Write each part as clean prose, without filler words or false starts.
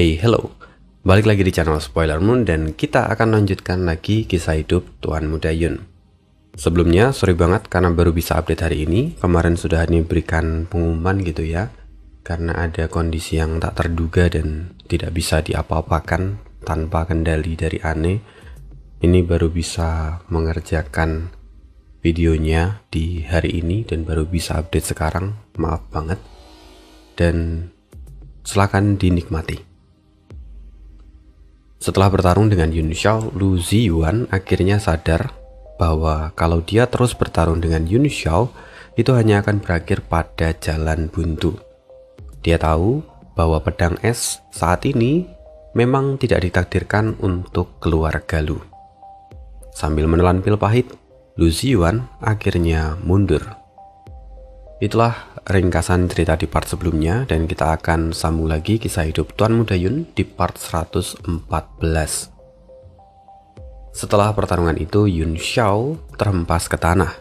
Hey, hello. Balik lagi di channel Spoiler Moon dan kita akan lanjutkan lagi kisah hidup Tuan Muda Yun. Sebelumnya, sorry banget karena baru bisa update hari ini. Kemarin sudah diberikan pengumuman gitu ya. Karena ada kondisi yang tak terduga dan tidak bisa diapa-apakan tanpa kendali dari Ane. Ini baru bisa mengerjakan videonya di hari ini dan baru bisa update sekarang. Maaf banget. Dan silakan dinikmati. Setelah bertarung dengan Yun Xiao, Lu Ziyuan akhirnya sadar bahwa kalau dia terus bertarung dengan Yun Xiao, itu hanya akan berakhir pada jalan buntu. Dia tahu bahwa pedang es saat ini memang tidak ditakdirkan untuk keluarga Lu. Sambil menelan pil pahit, Lu Ziyuan akhirnya mundur. Itulah ringkasan cerita di part sebelumnya dan kita akan sambung lagi kisah hidup Tuan Muda Yun di part 114. Setelah pertarungan itu, Yun Xiao terhempas ke tanah.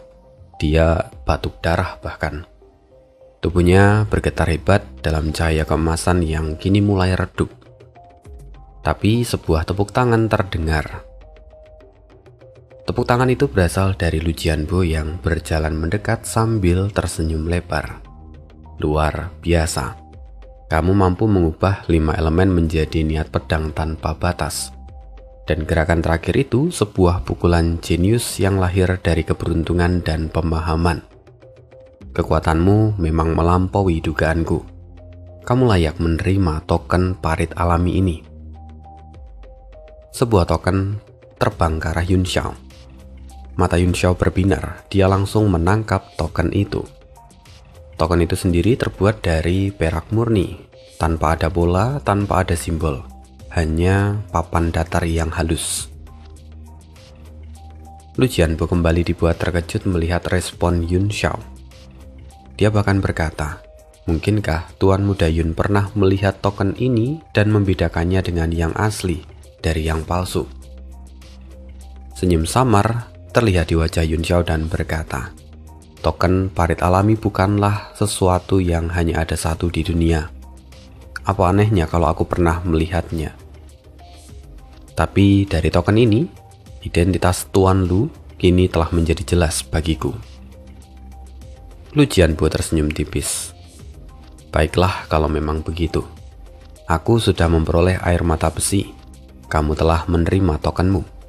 Dia batuk darah bahkan. Tubuhnya bergetar hebat dalam cahaya keemasan yang kini mulai redup. Tapi sebuah tepuk tangan terdengar. Tepuk tangan itu berasal dari Lu Jianbo yang berjalan mendekat sambil tersenyum lebar. Luar biasa. Kamu mampu mengubah 5 elemen menjadi niat pedang tanpa batas. Dan gerakan terakhir itu sebuah pukulan jenius yang lahir dari keberuntungan dan pemahaman. Kekuatanmu memang melampaui dugaanku. Kamu layak menerima token parit alami ini. Sebuah token terbang ke arah Yun Xiao. Mata Yun Xiao berbinar, dia langsung menangkap token itu. Token itu sendiri terbuat dari perak murni, tanpa ada bola, tanpa ada simbol, hanya papan datar yang halus. Lu Jianbo kembali dibuat terkejut melihat respon Yun Xiao. Dia bahkan berkata, mungkinkah Tuan Muda Yun pernah melihat token ini dan membedakannya dengan yang asli dari yang palsu? Senyum samar terlihat di wajah Yun Xiao dan berkata, token parit alami bukanlah sesuatu yang hanya ada satu di dunia. Apa anehnya kalau aku pernah melihatnya? Tapi dari token ini, identitas Tuan Lu kini telah menjadi jelas bagiku. Lu Jianbo tersenyum tipis. Baiklah kalau memang begitu. Aku sudah memperoleh air mata besi. Kamu telah menerima tokenmu.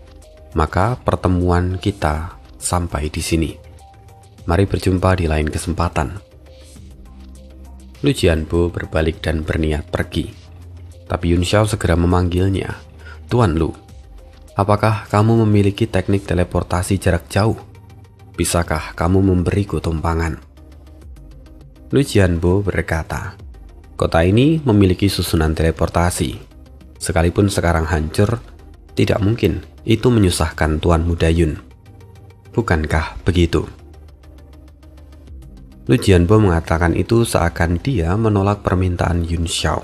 Maka pertemuan kita sampai di sini. Mari berjumpa di lain kesempatan. Lu Jianbo berbalik dan berniat pergi. Tapi Yun Xiao segera memanggilnya. Tuan Lu, apakah kamu memiliki teknik teleportasi jarak jauh? Bisakah kamu memberiku tumpangan? Lu Jianbo berkata, kota ini memiliki susunan teleportasi. Sekalipun sekarang hancur, tidak mungkin itu menyusahkan Tuan Muda Yun. Bukankah begitu? Lu Jianbo mengatakan itu seakan dia menolak permintaan Yun Xiao.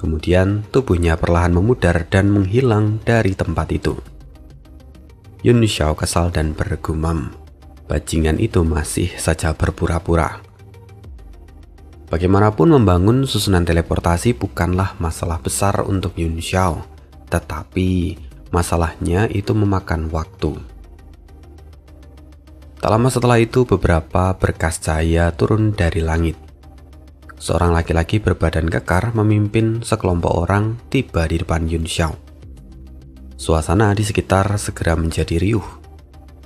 Kemudian tubuhnya perlahan memudar dan menghilang dari tempat itu. Yun Xiao kesal dan bergumam, bajingan itu masih saja berpura-pura. Bagaimanapun membangun susunan teleportasi bukanlah masalah besar untuk Yun Xiao, tetapi masalahnya itu memakan waktu. Tak lama setelah itu beberapa berkas cahaya turun dari langit. Seorang laki-laki berbadan kekar memimpin sekelompok orang tiba di depan Yun Xiao. Suasana di sekitar segera menjadi riuh,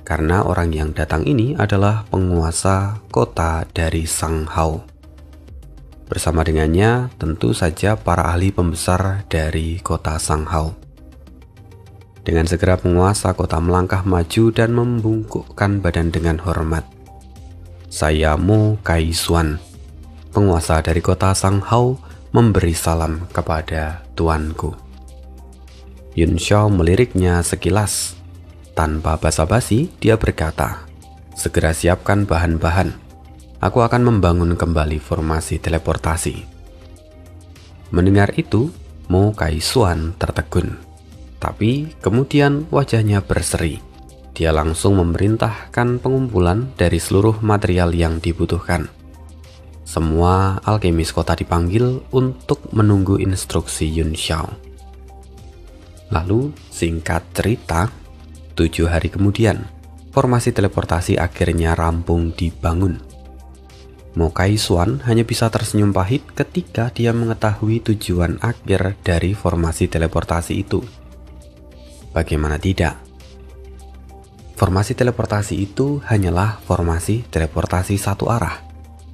karena orang yang datang ini adalah penguasa kota dari Sanghao. Bersama dengannya tentu saja para ahli pembesar dari kota Sanghao. Dengan segera penguasa kota melangkah maju dan membungkukkan badan dengan hormat. Saya Mo Kaisuan, penguasa dari kota Sanghao, memberi salam kepada tuanku. Yun Xiao meliriknya sekilas. Tanpa basa-basi, dia berkata, segera siapkan bahan-bahan. Aku akan membangun kembali formasi teleportasi. Mendengar itu, Mo Kaisuan tertegun. Tapi kemudian wajahnya berseri. Dia langsung memerintahkan pengumpulan dari seluruh material yang dibutuhkan. Semua alkemis kota dipanggil untuk menunggu instruksi Yun Xiao. Lalu, singkat cerita, 7 hari kemudian, formasi teleportasi akhirnya rampung dibangun. Mo Kaisuan hanya bisa tersenyum pahit ketika dia mengetahui tujuan akhir dari formasi teleportasi itu. Bagaimana tidak? Formasi teleportasi itu hanyalah formasi teleportasi satu arah,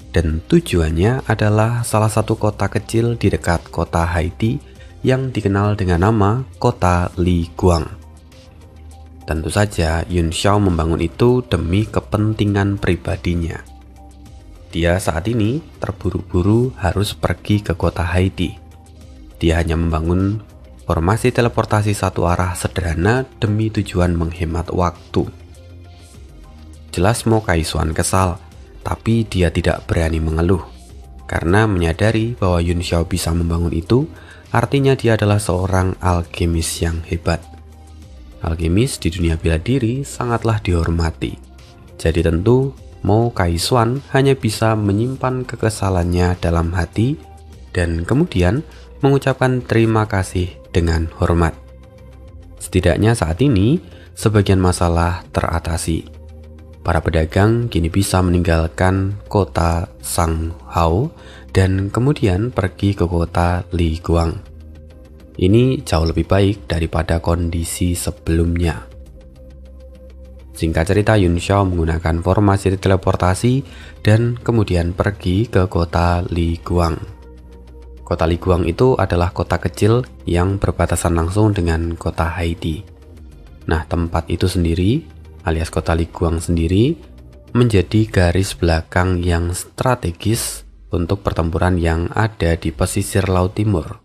dan tujuannya adalah salah satu kota kecil di dekat kota Haiti yang dikenal dengan nama kota Li Guang. Tentu saja Yun Xiao membangun itu demi kepentingan pribadinya. Dia saat ini terburu-buru harus pergi ke kota Haiti. Dia hanya membangun formasi teleportasi satu arah sederhana demi tujuan menghemat waktu. Jelas Mo Kaisuan kesal, tapi dia tidak berani mengeluh. Karena menyadari bahwa Yun Xiao bisa membangun itu, artinya dia adalah seorang alkemis yang hebat. Alkemis di dunia bela diri sangatlah dihormati. Jadi tentu Mo Kaisuan hanya bisa menyimpan kekesalannya dalam hati dan kemudian mengucapkan terima kasih dengan hormat. Setidaknya saat ini, sebagian masalah teratasi. Para pedagang kini bisa meninggalkan kota Sanghao dan kemudian pergi ke kota Li Guang. Ini jauh lebih baik daripada kondisi sebelumnya. Singkat cerita, Yun Xiao menggunakan formasi teleportasi dan kemudian pergi ke kota Li Guang. Kota Li Guang itu adalah kota kecil yang berbatasan langsung dengan kota Haiti. Nah, tempat itu sendiri, alias kota Li Guang sendiri, menjadi garis belakang yang strategis untuk pertempuran yang ada di pesisir Laut Timur.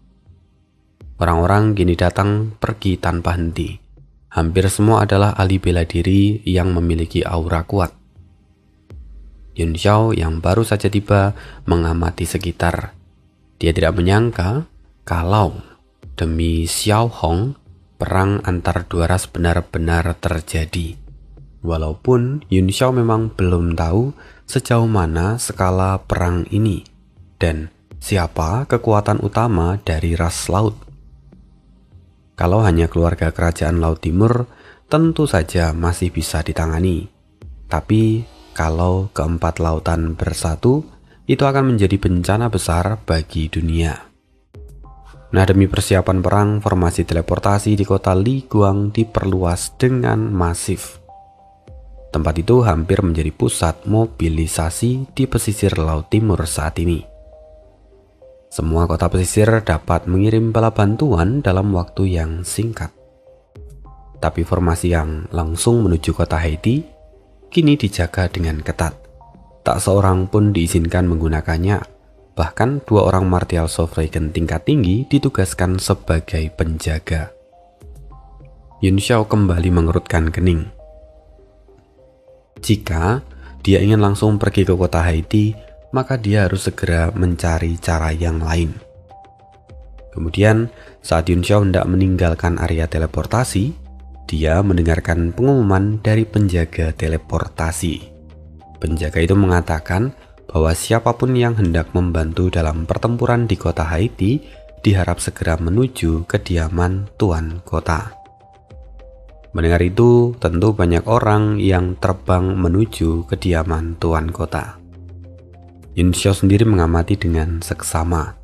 Orang-orang kini datang pergi tanpa henti. Hampir semua adalah ahli bela diri yang memiliki aura kuat. Yun Xiao yang baru saja tiba mengamati sekitar. Dia tidak menyangka kalau demi Xiao Hong, perang antar dua ras benar-benar terjadi. Walaupun Yun Xiao memang belum tahu sejauh mana skala perang ini dan siapa kekuatan utama dari ras laut. Kalau hanya keluarga kerajaan Laut Timur, tentu saja masih bisa ditangani. Tapi kalau keempat lautan bersatu, itu akan menjadi bencana besar bagi dunia. Nah, demi persiapan perang, formasi teleportasi di kota Li Guang diperluas dengan masif. Tempat itu hampir menjadi pusat mobilisasi di pesisir Laut Timur saat ini. Semua kota pesisir dapat mengirim bala bantuan dalam waktu yang singkat. Tapi formasi yang langsung menuju kota Haiti kini dijaga dengan ketat. Tak seorang pun diizinkan menggunakannya. Bahkan 2 orang martial sovereign tingkat tinggi ditugaskan sebagai penjaga. Yun Xiao kembali mengerutkan kening. Jika dia ingin langsung pergi ke kota Haiti, maka dia harus segera mencari cara yang lain. Kemudian, saat Yun Xiao hendak meninggalkan area teleportasi, dia mendengarkan pengumuman dari penjaga teleportasi. Penjaga itu mengatakan bahwa siapapun yang hendak membantu dalam pertempuran di kota Haiti diharap segera menuju kediaman tuan kota. Mendengar itu, tentu banyak orang yang terbang menuju kediaman tuan kota. Yun Xiao sendiri mengamati dengan seksama.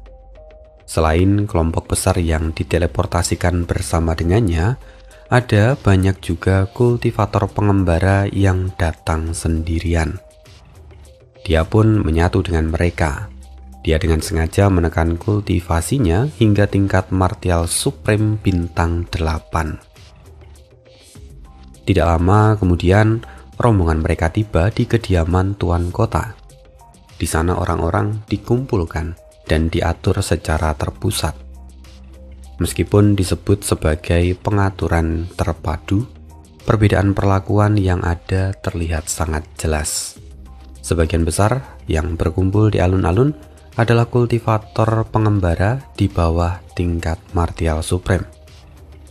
Selain kelompok besar yang diteleportasikan bersama dengannya, ada banyak juga kultivator pengembara yang datang sendirian. Dia pun menyatu dengan mereka. Dia dengan sengaja menekan kultivasinya hingga tingkat martial supreme bintang 8. Tidak lama kemudian, rombongan mereka tiba di kediaman tuan kota. Di sana orang-orang dikumpulkan dan diatur secara terpusat. Meskipun disebut sebagai pengaturan terpadu, perbedaan perlakuan yang ada terlihat sangat jelas. Sebagian besar yang berkumpul di alun-alun adalah kultivator pengembara di bawah tingkat martial supreme.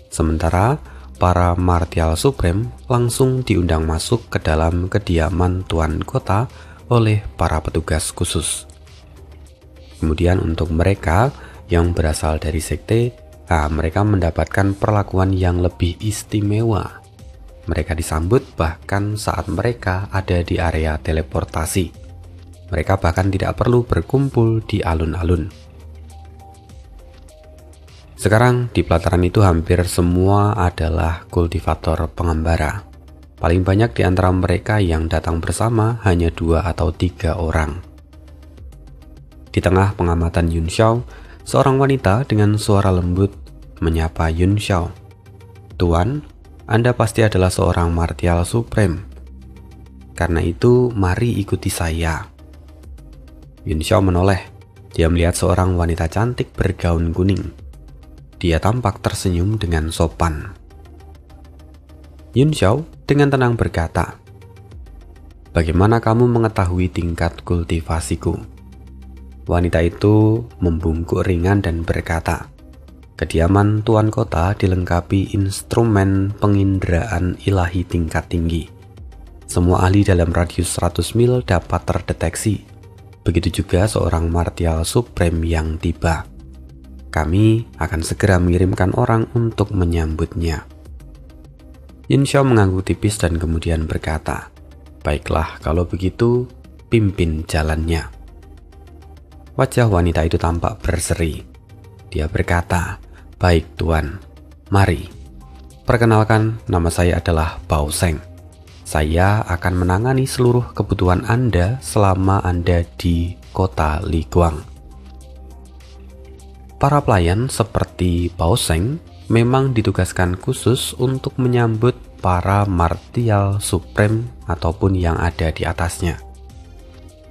Sementara para martial supreme langsung diundang masuk ke dalam kediaman tuan kota oleh para petugas khusus. Kemudian untuk mereka yang berasal dari sekte, mereka mendapatkan perlakuan yang lebih istimewa. Mereka disambut bahkan saat mereka ada di area teleportasi. Mereka bahkan tidak perlu berkumpul di alun-alun. Sekarang di pelataran itu hampir semua adalah kultivator pengembara. Paling banyak di antara mereka yang datang bersama hanya 2 atau 3 orang. Di tengah pengamatan Yun Xiao, seorang wanita dengan suara lembut menyapa Yun Xiao. "Tuan, Anda pasti adalah seorang martial supreme. Karena itu, mari ikuti saya." Yun Xiao menoleh. Dia melihat seorang wanita cantik bergaun kuning. Dia tampak tersenyum dengan sopan. Yun Xiao dengan tenang berkata, "Bagaimana kamu mengetahui tingkat kultivasiku?" Wanita itu membungkuk ringan dan berkata, "Kediaman Tuan Kota dilengkapi instrumen penginderaan ilahi tingkat tinggi. Semua ahli dalam radius 100 mil dapat terdeteksi. Begitu juga seorang martial supreme yang tiba. Kami akan segera mengirimkan orang untuk menyambutnya." Yun Xiao mengangguk tipis dan kemudian berkata, "Baiklah, kalau begitu, pimpin jalannya." Wajah wanita itu tampak berseri. Dia berkata, "Baik Tuan, mari. Perkenalkan, nama saya adalah Bao Sheng. Saya akan menangani seluruh kebutuhan Anda selama Anda di kota Liguang." Para pelayan seperti Bao Sheng memang ditugaskan khusus untuk menyambut para martial supreme ataupun yang ada di atasnya.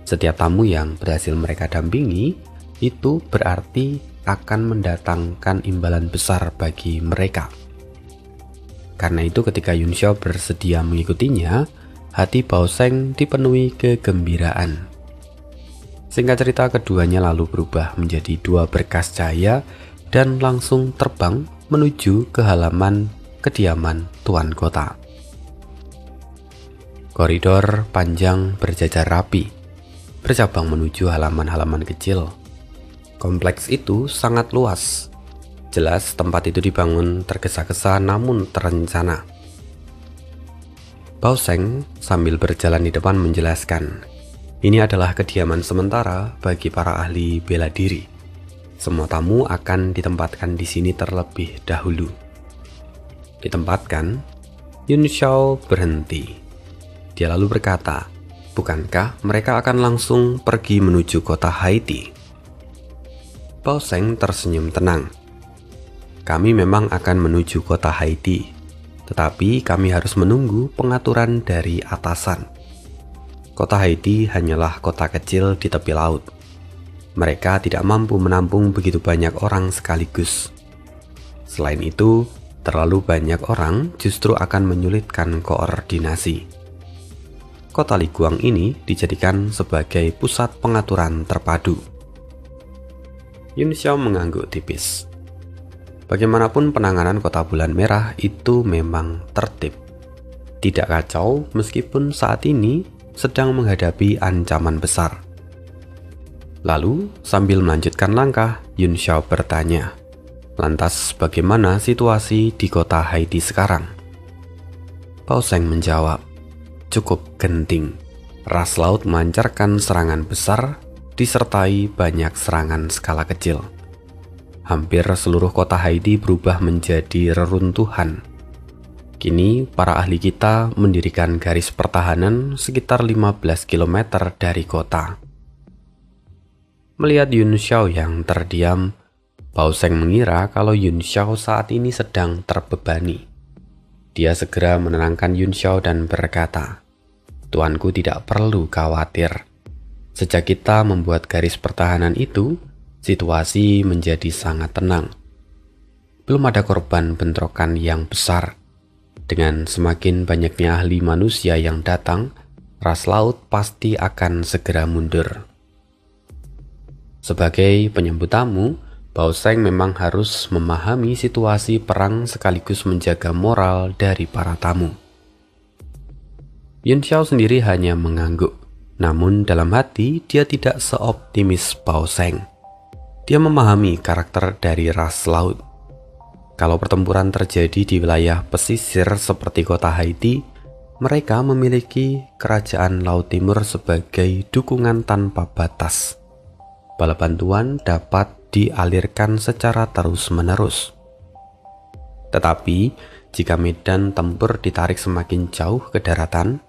Setiap tamu yang berhasil mereka dampingi itu berarti akan mendatangkan imbalan besar bagi mereka. Karena itu ketika Yun Xiao bersedia mengikutinya, hati Bao Sheng dipenuhi kegembiraan. Singkat cerita, keduanya lalu berubah menjadi 2 berkas cahaya dan langsung terbang menuju ke halaman kediaman Tuan Kota. Koridor panjang berjajar rapi, bercabang menuju halaman-halaman kecil. Kompleks itu sangat luas. Jelas tempat itu dibangun tergesa-gesa namun terencana. Bao Sheng sambil berjalan di depan menjelaskan, "Ini adalah kediaman sementara bagi para ahli bela diri. Semua tamu akan ditempatkan di sini terlebih dahulu." Ditempatkan, Yun Xiao berhenti. Dia lalu berkata, "Bukankah mereka akan langsung pergi menuju kota Haiti?" Bao Sheng tersenyum tenang. "Kami memang akan menuju kota Haiti, tetapi kami harus menunggu pengaturan dari atasan. Kota Haiti hanyalah kota kecil di tepi laut. Mereka tidak mampu menampung begitu banyak orang sekaligus. Selain itu, terlalu banyak orang justru akan menyulitkan koordinasi. Kota Liguang ini dijadikan sebagai pusat pengaturan terpadu." Yun Xiao mengangguk tipis. Bagaimanapun penanganan kota bulan merah itu memang tertib. Tidak kacau meskipun saat ini sedang menghadapi ancaman besar. Lalu sambil melanjutkan langkah, Yun Xiao bertanya, "Lantas bagaimana situasi di kota Haiti sekarang?" Bao Sheng menjawab, "Cukup genting. Ras laut melancarkan serangan besar disertai banyak serangan skala kecil. Hampir seluruh kota Haiti berubah menjadi reruntuhan. Kini para ahli kita mendirikan garis pertahanan sekitar 15 km dari kota." Melihat Yun Xiao yang terdiam, Bao Sheng mengira kalau Yun Xiao saat ini sedang terbebani. Dia segera menenangkan Yun Xiao dan berkata, "Tuanku tidak perlu khawatir. Sejak kita membuat garis pertahanan itu, situasi menjadi sangat tenang. Belum ada korban bentrokan yang besar. Dengan semakin banyaknya ahli manusia yang datang, ras laut pasti akan segera mundur." Sebagai penyambut tamu, Bao Sheng memang harus memahami situasi perang sekaligus menjaga moral dari para tamu. Yun Xiao sendiri hanya mengangguk, namun dalam hati dia tidak seoptimis Bao Sheng. Dia memahami karakter dari ras laut. Kalau pertempuran terjadi di wilayah pesisir seperti kota Haiti, mereka memiliki kerajaan Laut Timur sebagai dukungan tanpa batas. Bala bantuan dapat dialirkan secara terus-menerus. Tetapi, jika medan tempur ditarik semakin jauh ke daratan,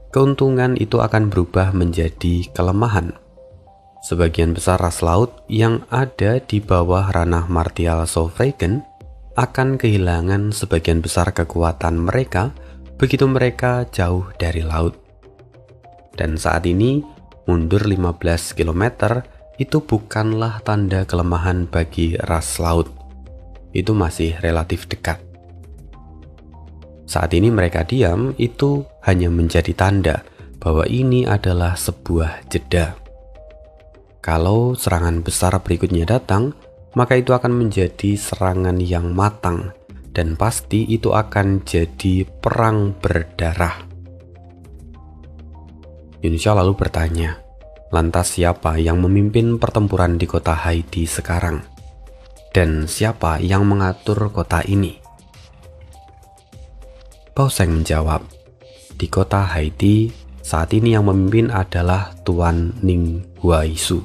keuntungan itu akan berubah menjadi kelemahan. Sebagian besar ras laut yang ada di bawah ranah martial sovereign akan kehilangan sebagian besar kekuatan mereka begitu mereka jauh dari laut. Dan saat ini, mundur 15 km itu bukanlah tanda kelemahan bagi ras laut. Itu masih relatif dekat. Saat ini mereka diam itu hanya menjadi tanda bahwa ini adalah sebuah jeda. Kalau serangan besar berikutnya datang, maka itu akan menjadi serangan yang matang, dan pasti itu akan jadi perang berdarah. Yun Xiao lalu bertanya, lantas siapa yang memimpin pertempuran di kota Haiti sekarang? Dan siapa yang mengatur kota ini? Bao Sheng menjawab, di kota Haiti saat ini yang memimpin adalah Tuan Ning Huaisu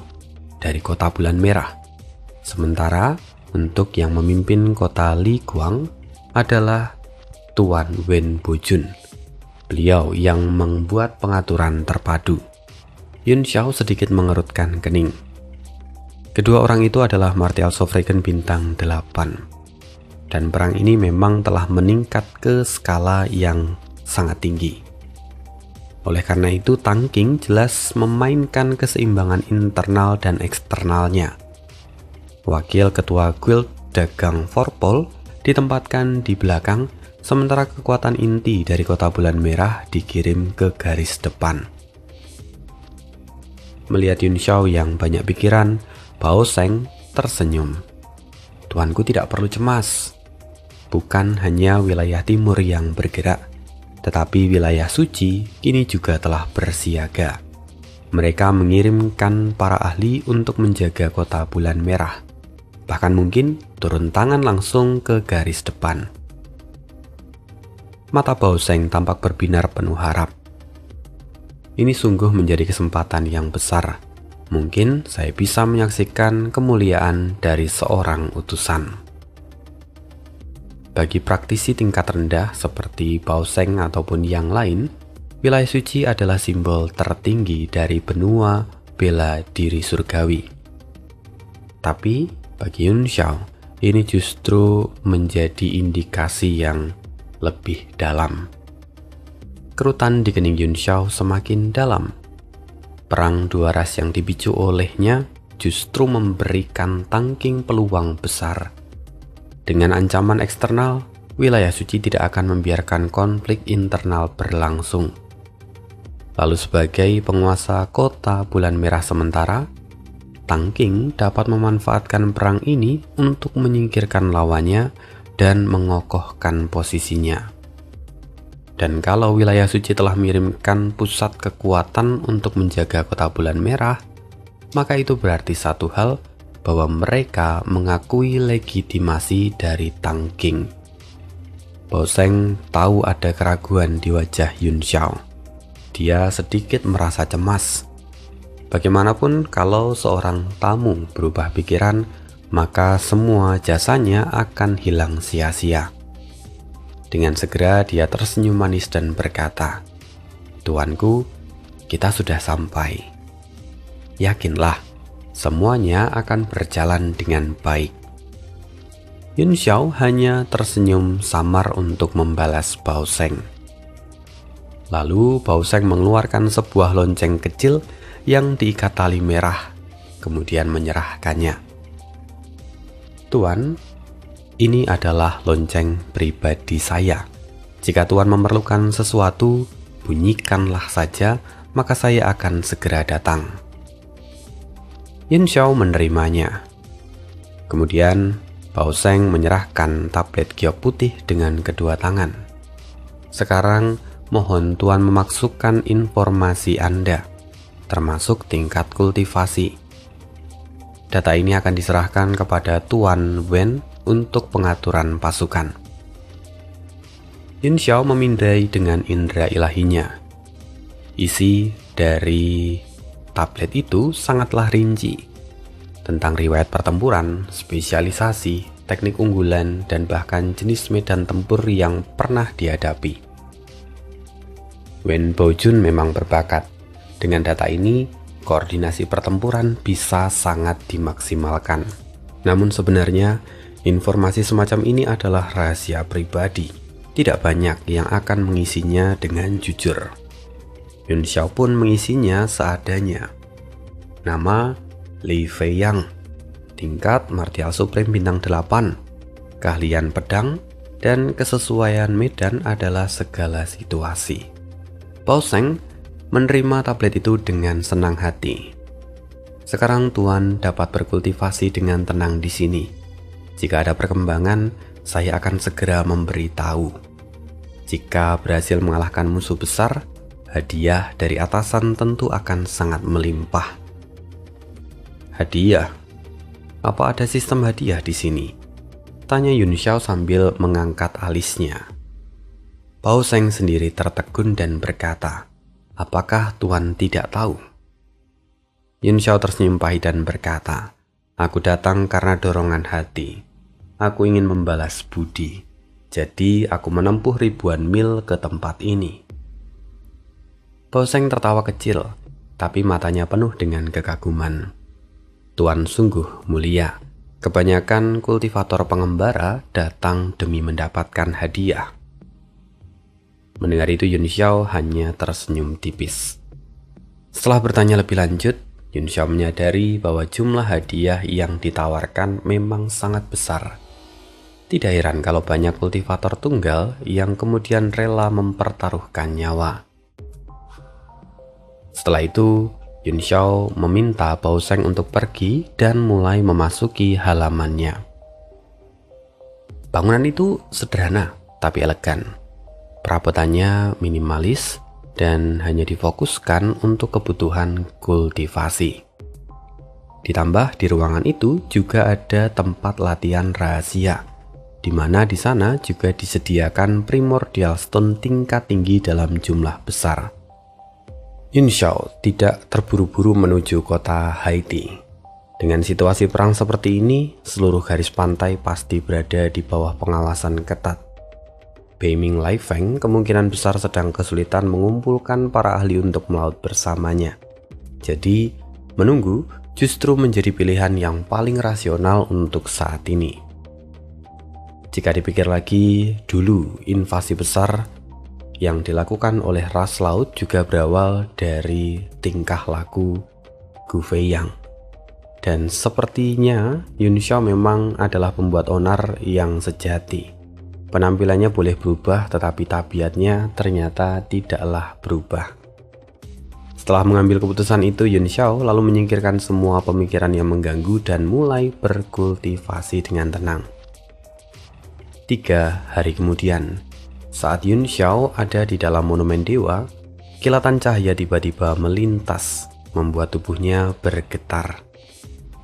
dari kota Bulan Merah. Sementara untuk yang memimpin kota Li Guang adalah Tuan Wen Bojun. Beliau yang membuat pengaturan terpadu. Yun Xiao sedikit mengerutkan kening. Kedua orang itu adalah martial sovereign bintang 8. Dan perang ini memang telah meningkat ke skala yang sangat tinggi. Oleh karena itu, Tang Qing jelas memainkan keseimbangan internal dan eksternalnya. Wakil ketua guild dagang Forpol ditempatkan di belakang, sementara kekuatan inti dari kota Bulan Merah dikirim ke garis depan. Melihat Yun Xiao yang banyak pikiran, Bao Sheng tersenyum. Tuanku tidak perlu cemas. Bukan hanya wilayah timur yang bergerak, tetapi wilayah suci kini juga telah bersiaga. Mereka mengirimkan para ahli untuk menjaga kota Bulan Merah. Bahkan mungkin turun tangan langsung ke garis depan. Mata Bao Sheng tampak berbinar penuh harap. Ini sungguh menjadi kesempatan yang besar. Mungkin saya bisa menyaksikan kemuliaan dari seorang utusan. Bagi praktisi tingkat rendah seperti Bao Sheng ataupun yang lain, wilayah suci adalah simbol tertinggi dari benua bela diri surgawi. Tapi bagi Yun Xiao, ini justru menjadi indikasi yang lebih dalam. Kerutan di kening Yun Xiao semakin dalam. Perang dua ras yang dipicu olehnya justru memberikan Tang Qing peluang besar. Dengan ancaman eksternal, wilayah suci tidak akan membiarkan konflik internal berlangsung. Lalu sebagai penguasa kota Bulan Merah sementara, Tang Qing dapat memanfaatkan perang ini untuk menyingkirkan lawannya dan mengokohkan posisinya. Dan kalau wilayah suci telah mengirimkan pusat kekuatan untuk menjaga kota Bulan Merah, maka itu berarti satu hal, bahwa mereka mengakui legitimasi dari Tang Qing. Bao Sheng tahu ada keraguan di wajah Yun Xiao. Dia sedikit merasa cemas. Bagaimanapun kalau seorang tamu berubah pikiran, maka semua jasanya akan hilang sia-sia. Dengan segera dia tersenyum manis dan berkata, "Tuanku, kita sudah sampai. Yakinlah, semuanya akan berjalan dengan baik." Yun Xiao hanya tersenyum samar untuk membalas Bao Sheng. Lalu Bao Sheng mengeluarkan sebuah lonceng kecil yang diikat tali merah, kemudian menyerahkannya. "Tuan, ini adalah lonceng pribadi saya. Jika Tuan memerlukan sesuatu, bunyikanlah saja, maka saya akan segera datang." Yun Xiao menerimanya. Kemudian Bao Sheng menyerahkan tablet giok putih dengan kedua tangan. "Sekarang mohon Tuan memasukkan informasi Anda, termasuk tingkat kultivasi." Data ini akan diserahkan kepada Tuan Wen untuk pengaturan pasukan. Yun Xiao memindai dengan indera ilahinya. Isi dari tablet itu sangatlah rinci tentang riwayat pertempuran, spesialisasi, teknik unggulan, dan bahkan jenis medan tempur yang pernah dihadapi. Wen Baojun memang berbakat. Dengan data ini, koordinasi pertempuran bisa sangat dimaksimalkan. Namun sebenarnya, informasi semacam ini adalah rahasia pribadi. Tidak banyak yang akan mengisinya dengan jujur. Yun Xiao pun mengisinya seadanya. Nama Li Feiyang, tingkat martial supreme bintang 8, keahlian pedang, dan kesesuaian medan adalah segala situasi. Bao Sheng menerima tablet itu dengan senang hati. Sekarang Tuan dapat berkultivasi dengan tenang di sini. Jika ada perkembangan, saya akan segera memberitahu. Jika berhasil mengalahkan musuh besar, hadiah dari atasan tentu akan sangat melimpah. Hadiah? Apa ada sistem hadiah di sini? Tanya Yun Xiao sambil mengangkat alisnya. Bao Sheng sendiri tertegun dan berkata, "Apakah Tuan tidak tahu?" Yun Xiao tersenyum pahit dan berkata, "Aku datang karena dorongan hati. Aku ingin membalas budi. Jadi aku menempuh ribuan mil ke tempat ini." Bao Sheng tertawa kecil, tapi matanya penuh dengan kekaguman. Tuan sungguh mulia. Kebanyakan kultivator pengembara datang demi mendapatkan hadiah. Mendengar itu Yun Xiao hanya tersenyum tipis. Setelah bertanya lebih lanjut, Yun Xiao menyadari bahwa jumlah hadiah yang ditawarkan memang sangat besar. Tidak heran kalau banyak kultivator tunggal yang kemudian rela mempertaruhkan nyawa. Setelah itu, Yun Xiao meminta Bao Sheng untuk pergi dan mulai memasuki halamannya. Bangunan itu sederhana tapi elegan. Perabotannya minimalis dan hanya difokuskan untuk kebutuhan kultivasi. Ditambah di ruangan itu juga ada tempat latihan rahasia, di mana di sana juga disediakan primordial stone tingkat tinggi dalam jumlah besar. Yun Xiao tidak terburu-buru menuju kota Haiti. Dengan situasi perang seperti ini, seluruh garis pantai pasti berada di bawah pengawasan ketat. Beiming Lai Feng kemungkinan besar sedang kesulitan mengumpulkan para ahli untuk melaut bersamanya. Jadi, menunggu justru menjadi pilihan yang paling rasional untuk saat ini. Jika dipikir lagi, dulu invasi besar yang dilakukan oleh ras laut juga berawal dari tingkah laku Gu Feiyang. Dan sepertinya Yun Xiao memang adalah pembuat onar yang sejati. Penampilannya boleh berubah, tetapi tabiatnya ternyata tidaklah berubah. Setelah mengambil keputusan itu, Yun Xiao lalu menyingkirkan semua pemikiran yang mengganggu dan mulai berkultivasi dengan tenang. 3 hari kemudian, saat Yun Xiao ada di dalam monumen dewa, kilatan cahaya tiba-tiba melintas, membuat tubuhnya bergetar.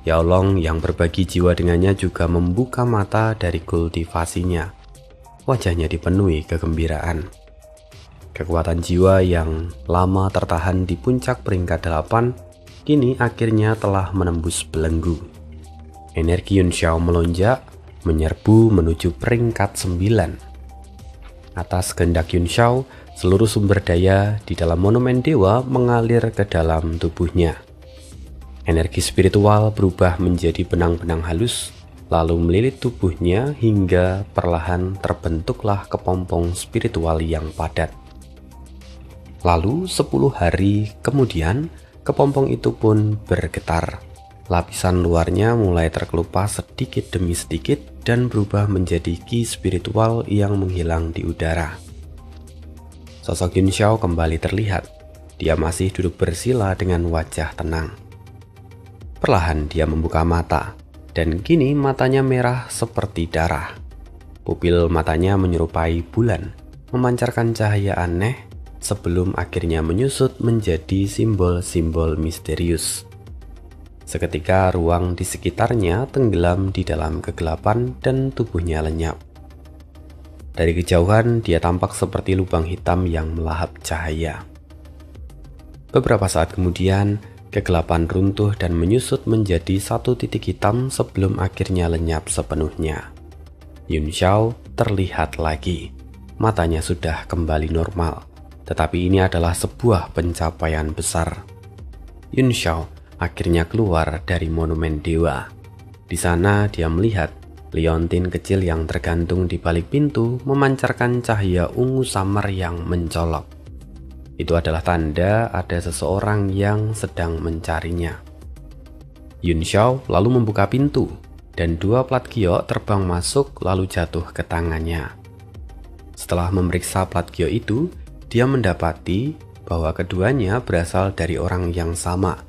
Yao Long yang berbagi jiwa dengannya juga membuka mata dari kultivasinya. Wajahnya dipenuhi kegembiraan. Kekuatan jiwa yang lama tertahan di puncak peringkat 8, kini akhirnya telah menembus belenggu. Energi Yun Xiao melonjak, menyerbu menuju peringkat 9. Atas kehendak Yun Xiao, seluruh sumber daya di dalam monumen dewa mengalir ke dalam tubuhnya. Energi spiritual berubah menjadi benang-benang halus, lalu melilit tubuhnya hingga perlahan terbentuklah kepompong spiritual yang padat. Lalu 10 hari kemudian, kepompong itu pun bergetar. Lapisan luarnya mulai terkelupas sedikit demi sedikit dan berubah menjadi ki spiritual yang menghilang di udara. Sosok Yun Xiao kembali terlihat. Dia masih duduk bersila dengan wajah tenang. Perlahan dia membuka mata, dan kini matanya merah seperti darah. Pupil matanya menyerupai bulan, memancarkan cahaya aneh sebelum akhirnya menyusut menjadi simbol-simbol misterius. Seketika ruang di sekitarnya tenggelam di dalam kegelapan dan tubuhnya lenyap. Dari kejauhan dia tampak seperti lubang hitam yang melahap cahaya. Beberapa saat kemudian, kegelapan runtuh dan menyusut menjadi satu titik hitam sebelum akhirnya lenyap sepenuhnya. Yun Xiao terlihat lagi. Matanya sudah kembali normal, tetapi ini adalah sebuah pencapaian besar. Yun Xiao akhirnya keluar dari monumen dewa. Di sana dia melihat liontin kecil yang tergantung di balik pintu memancarkan cahaya ungu samar yang mencolok. Itu adalah tanda ada seseorang yang sedang mencarinya. Yun Xiao lalu membuka pintu dan dua plat giok terbang masuk lalu jatuh ke tangannya. Setelah memeriksa plat giok itu, dia mendapati bahwa keduanya berasal dari orang yang sama.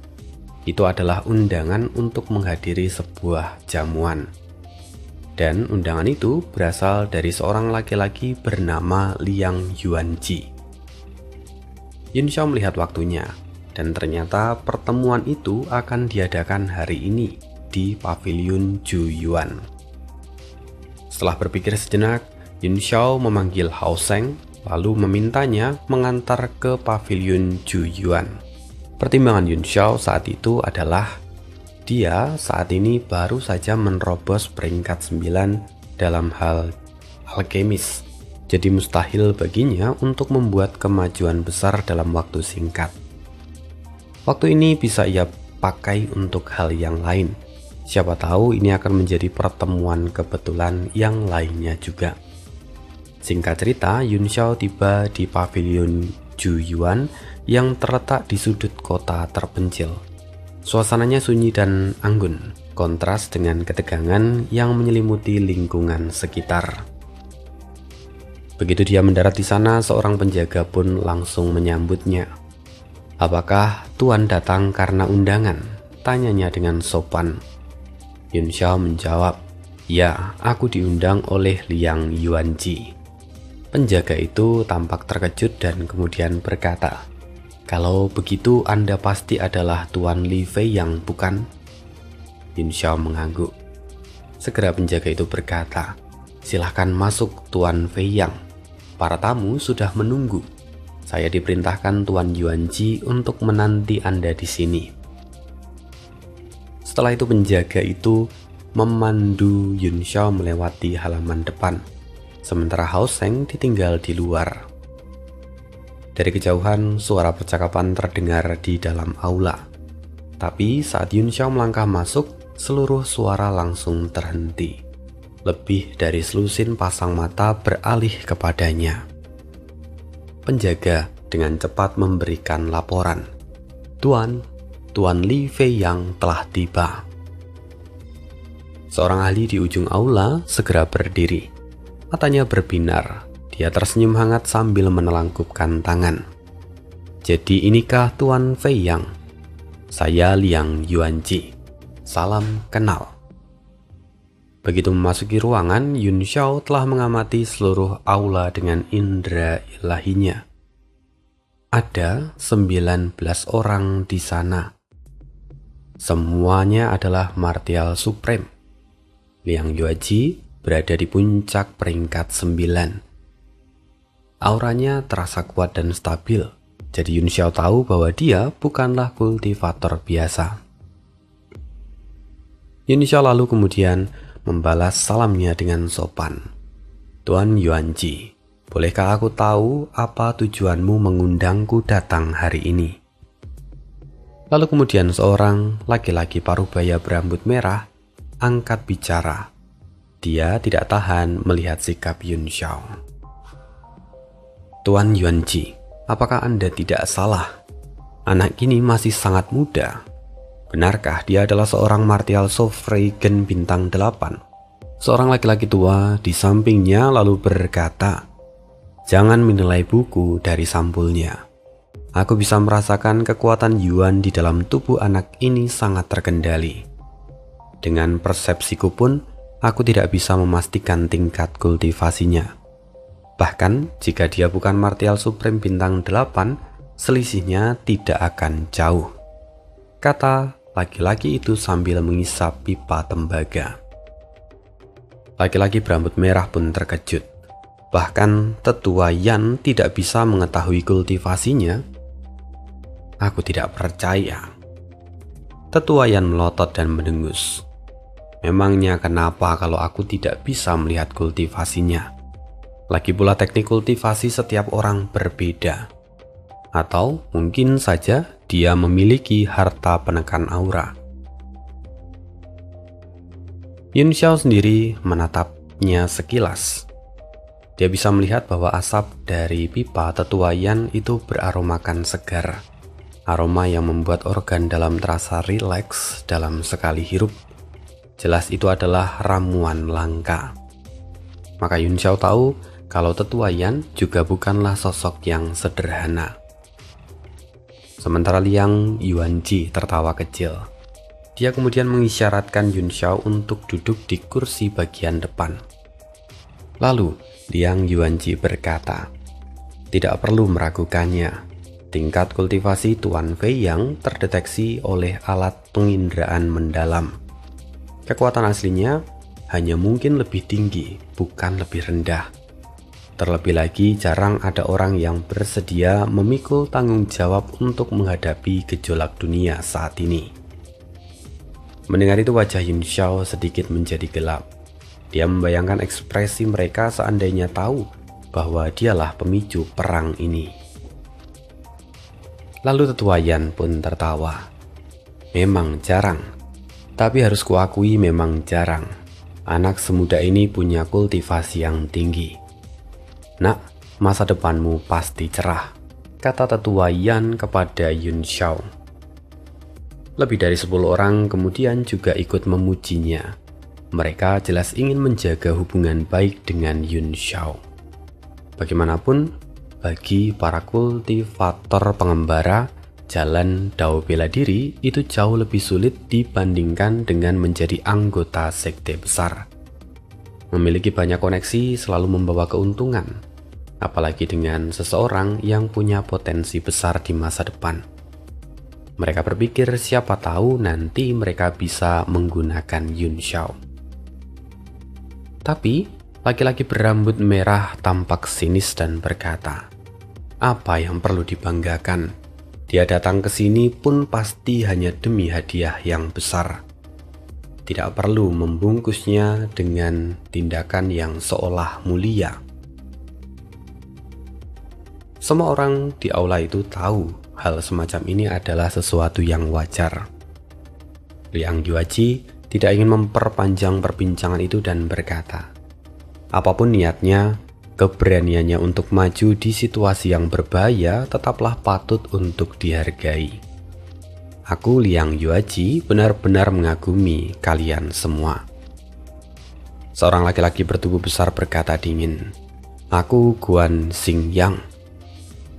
Itu adalah undangan untuk menghadiri sebuah jamuan. Dan undangan itu berasal dari seorang laki-laki bernama Liang Yuanji. Yun Xiao melihat waktunya, dan ternyata pertemuan itu akan diadakan hari ini di Paviliun Juyuan. Setelah berpikir sejenak, Yun Xiao memanggil Hao Sheng, lalu memintanya mengantar ke Paviliun Juyuan. Pertimbangan Yun Xiao saat itu adalah dia saat ini baru saja menerobos peringkat 9 dalam hal alkemis. Jadi mustahil baginya untuk membuat kemajuan besar dalam waktu singkat. Waktu ini bisa ia pakai untuk hal yang lain. Siapa tahu ini akan menjadi pertemuan kebetulan yang lainnya juga. Singkat cerita, Yun Xiao tiba di Paviliun Juyuan yang terletak di sudut kota terpencil. Suasananya sunyi dan anggun, kontras dengan ketegangan yang menyelimuti lingkungan sekitar. Begitu dia mendarat di sana, seorang penjaga pun langsung menyambutnya. "Apakah Tuan datang karena undangan?" tanyanya dengan sopan. Yun Xiao menjawab, "Ya, aku diundang oleh Liang Yuanji." Penjaga itu tampak terkejut dan kemudian berkata, "Kalau begitu Anda pasti adalah Tuan Li Fei yang bukan?" Yun Xiao mengangguk. Segera penjaga itu berkata, "Silahkan masuk Tuan Fei Yang. Para tamu sudah menunggu. Saya diperintahkan Tuan Yuanji untuk menanti Anda di sini." Setelah itu penjaga itu memandu Yun Xiao melewati halaman depan, sementara Hao Sheng ditinggal di luar. Dari kejauhan, suara percakapan terdengar di dalam aula. Tapi saat Yun Xiao melangkah masuk, seluruh suara langsung terhenti. Lebih dari selusin pasang mata beralih kepadanya. Penjaga dengan cepat memberikan laporan. Tuan Li Fei yang telah tiba." Seorang ahli di ujung aula segera berdiri. Matanya berbinar. Dia tersenyum hangat sambil menelangkupkan tangan. "Jadi inikah Tuan Fei Yang? Saya Liang Yuanji. Salam kenal." Begitu memasuki ruangan, Yun Xiao telah mengamati seluruh aula dengan indera ilahinya. Ada 19 orang di sana. Semuanya adalah martial supreme. Liang Yuanji berada di puncak peringkat 9. Auranya terasa kuat dan stabil, jadi Yun Xiao tahu bahwa dia bukanlah kultivator biasa. Yun Xiao lalu kemudian membalas salamnya dengan sopan. "Tuan Yuanji, bolehkah aku tahu apa tujuanmu mengundangku datang hari ini?" Lalu kemudian seorang laki-laki parubaya berambut merah angkat bicara. Dia tidak tahan melihat sikap Yun Xiao. "Tuan Yuanji, apakah Anda tidak salah? Anak ini masih sangat muda. Benarkah dia adalah seorang martial Sofreigen bintang 8? Seorang laki-laki tua di sampingnya lalu berkata, "Jangan menilai buku dari sampulnya. Aku bisa merasakan kekuatan Yuan di dalam tubuh anak ini sangat terkendali. Dengan persepsiku pun, aku tidak bisa memastikan tingkat kultivasinya. Bahkan jika dia bukan martial supreme bintang 8, selisihnya tidak akan jauh," kata laki-laki itu sambil mengisap pipa tembaga. Laki-laki berambut merah pun terkejut. Bahkan tetua Yan tidak bisa mengetahui kultivasinya. Aku tidak percaya. Tetua Yan melotot dan mendengus. Memangnya kenapa kalau aku tidak bisa melihat kultivasinya? Lagi pula teknik kultivasi setiap orang berbeda. Atau mungkin saja dia memiliki harta penekan aura. Yun Xiao sendiri menatapnya sekilas. Dia bisa melihat bahwa asap dari pipa tetua Yan itu beraromakan segar. Aroma yang membuat organ dalam terasa rileks dalam sekali hirup. Jelas itu adalah ramuan langka. Maka Yun Xiao tahu kalau tetua Yan juga bukanlah sosok yang sederhana. Sementara Liang Yuanji tertawa kecil. Dia kemudian mengisyaratkan Yun Xiao untuk duduk di kursi bagian depan. Lalu Liang Yuanji berkata, tidak perlu meragukannya. Tingkat kultivasi Tuan Fei yang terdeteksi oleh alat penginderaan mendalam. Kekuatan aslinya hanya mungkin lebih tinggi, bukan lebih rendah. Terlebih lagi, jarang ada orang yang bersedia memikul tanggung jawab untuk menghadapi gejolak dunia saat ini. Mendengar itu, wajah Yun Xiao sedikit menjadi gelap. Dia membayangkan ekspresi mereka seandainya tahu bahwa dialah pemicu perang ini. Lalu tetua Yan pun tertawa. Memang jarang. Tapi harus kuakui memang jarang. Anak semuda ini punya kultivasi yang tinggi. Nak, masa depanmu pasti cerah, kata tetua Yan kepada Yun Xiao. Lebih dari 10 orang kemudian juga ikut memujinya. Mereka jelas ingin menjaga hubungan baik dengan Yun Xiao. Bagaimanapun, bagi para kultivator pengembara, jalan Dao bela diri itu jauh lebih sulit dibandingkan dengan menjadi anggota sekte besar. Memiliki banyak koneksi selalu membawa keuntungan, apalagi dengan seseorang yang punya potensi besar di masa depan. Mereka berpikir siapa tahu nanti mereka bisa menggunakan Yun Xiao. Tapi laki-laki berambut merah tampak sinis dan berkata, apa yang perlu dibanggakan? Dia datang ke sini pun pasti hanya demi hadiah yang besar. Tidak perlu membungkusnya dengan tindakan yang seolah mulia. Semua orang di aula itu tahu hal semacam ini adalah sesuatu yang wajar. Liang Yuanji tidak ingin memperpanjang perbincangan itu dan berkata, apapun niatnya, keberaniannya untuk maju di situasi yang berbahaya tetaplah patut untuk dihargai. Aku Liang Yuanji benar-benar mengagumi kalian semua. Seorang laki-laki bertubuh besar berkata dingin, aku Guan Xingyang.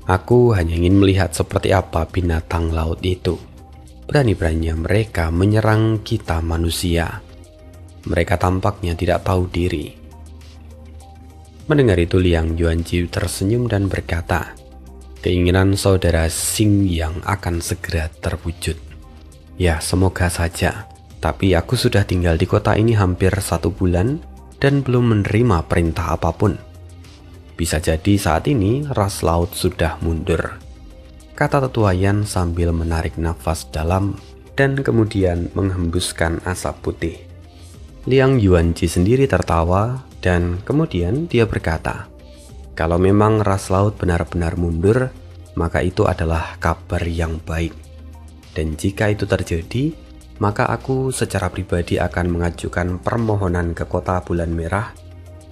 Aku hanya ingin melihat seperti apa binatang laut itu. Berani-beraninya mereka menyerang kita manusia. Mereka tampaknya tidak tahu diri. Mendengar itu Liang Yuanji tersenyum dan berkata, keinginan saudara Xingyang akan segera terwujud. Ya, semoga saja. Tapi aku sudah tinggal di kota ini hampir 1 bulan dan belum menerima perintah apapun. Bisa jadi saat ini ras laut sudah mundur, kata tetua Yan sambil menarik nafas dalam dan kemudian menghembuskan asap putih. Liang Yuanji sendiri tertawa dan kemudian dia berkata, kalau memang ras laut benar-benar mundur, maka itu adalah kabar yang baik. Dan jika itu terjadi, maka aku secara pribadi akan mengajukan permohonan ke kota Bulan Merah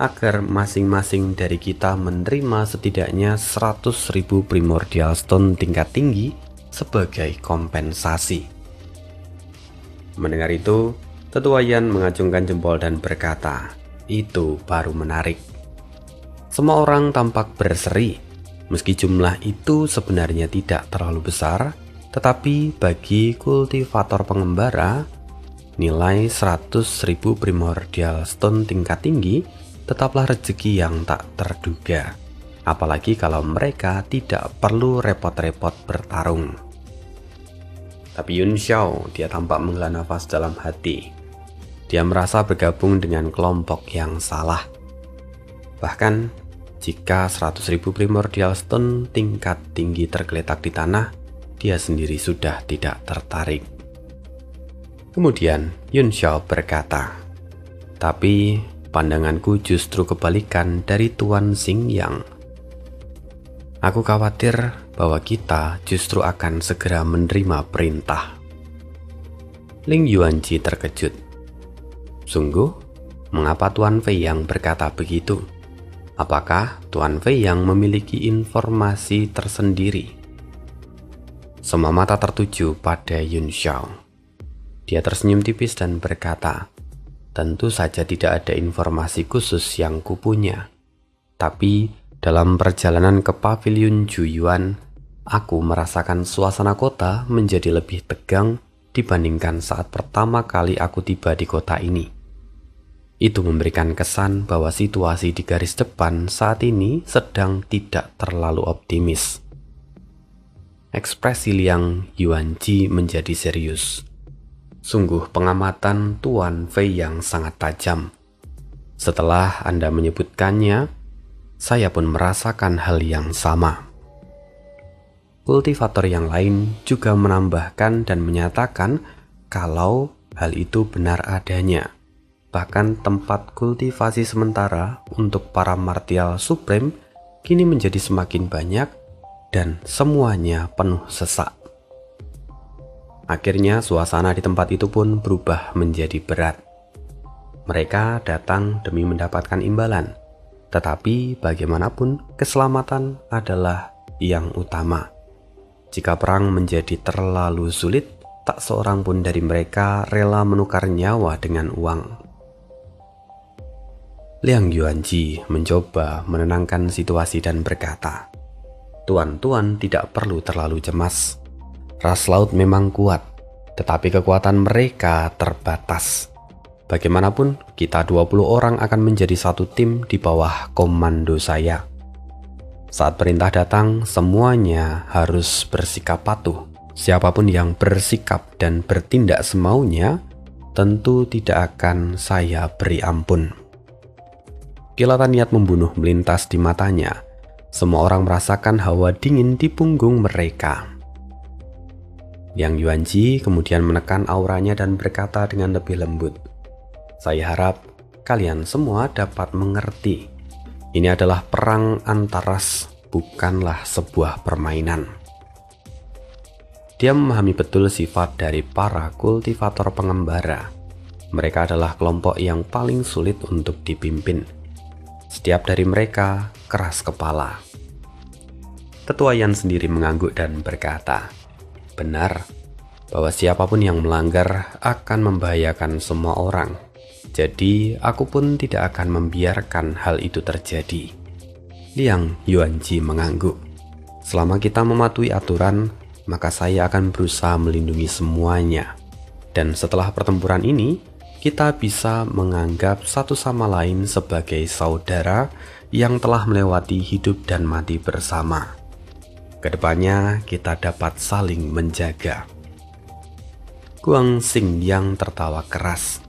agar masing-masing dari kita menerima setidaknya 100.000 primordial stone tingkat tinggi sebagai kompensasi. Mendengar itu, tetua Yan mengacungkan jempol dan berkata, itu baru menarik. Semua orang tampak berseri, meski jumlah itu sebenarnya tidak terlalu besar, tetapi bagi kultivator pengembara, nilai 100.000 primordial stone tingkat tinggi tetaplah rezeki yang tak terduga, apalagi kalau mereka tidak perlu repot-repot bertarung. Tapi Yun Xiao, dia tampak menghela nafas dalam hati. Dia merasa bergabung dengan kelompok yang salah. Bahkan, jika 100.000 primordial stone tingkat tinggi tergeletak di tanah, dia sendiri sudah tidak tertarik. Kemudian Yun Xiao berkata, "Tapi pandanganku justru kebalikan dari Tuan Xingyang. Aku khawatir bahwa kita justru akan segera menerima perintah." Ling Yuanji terkejut. Sungguh, mengapa Tuan Fei yang berkata begitu? Apakah Tuan Fei yang memiliki informasi tersendiri? Semua mata tertuju pada Yun Xiao. Dia tersenyum tipis dan berkata, "Tentu saja tidak ada informasi khusus yang kupunya. Tapi dalam perjalanan ke pavilion Juyuan, aku merasakan suasana kota menjadi lebih tegang dibandingkan saat pertama kali aku tiba di kota ini. Itu memberikan kesan bahwa situasi di garis depan saat ini sedang tidak terlalu optimis." Ekspresi Liang Yuanji menjadi serius. Sungguh pengamatan Tuan Fei yang sangat tajam. Setelah Anda menyebutkannya, saya pun merasakan hal yang sama. Kultivator yang lain juga menambahkan dan menyatakan kalau hal itu benar adanya. Bahkan tempat kultivasi sementara untuk para martial supreme kini menjadi semakin banyak dan semuanya penuh sesak. Akhirnya suasana di tempat itu pun berubah menjadi berat. Mereka datang demi mendapatkan imbalan. Tetapi bagaimanapun keselamatan adalah yang utama. Jika perang menjadi terlalu sulit, tak seorang pun dari mereka rela menukar nyawa dengan uang. Liang Yuanji mencoba menenangkan situasi dan berkata, "Tuan-tuan tidak perlu terlalu cemas. Ras laut memang kuat, tetapi kekuatan mereka terbatas. Bagaimanapun, kita 20 orang akan menjadi satu tim di bawah komando saya. Saat perintah datang, semuanya harus bersikap patuh. Siapapun yang bersikap dan bertindak semaunya, tentu tidak akan saya beri ampun." Kilatan niat membunuh melintas di matanya. Semua orang merasakan hawa dingin di punggung mereka. Liang Yuanji kemudian menekan auranya dan berkata dengan lebih lembut, "Saya harap kalian semua dapat mengerti. Ini adalah perang antar ras, bukanlah sebuah permainan." Dia memahami betul sifat dari para kultivator pengembara. Mereka adalah kelompok yang paling sulit untuk dipimpin. Setiap dari mereka keras kepala. Tetua Yan sendiri mengangguk dan berkata, "Benar, bahwa siapapun yang melanggar akan membahayakan semua orang. Jadi, aku pun tidak akan membiarkan hal itu terjadi." Liang Yuanji mengangguk. "Selama kita mematuhi aturan, maka saya akan berusaha melindungi semuanya. Dan setelah pertempuran ini, kita bisa menganggap satu sama lain sebagai saudara yang telah melewati hidup dan mati bersama. Kedepannya, kita dapat saling menjaga." Guang Xingyang tertawa keras.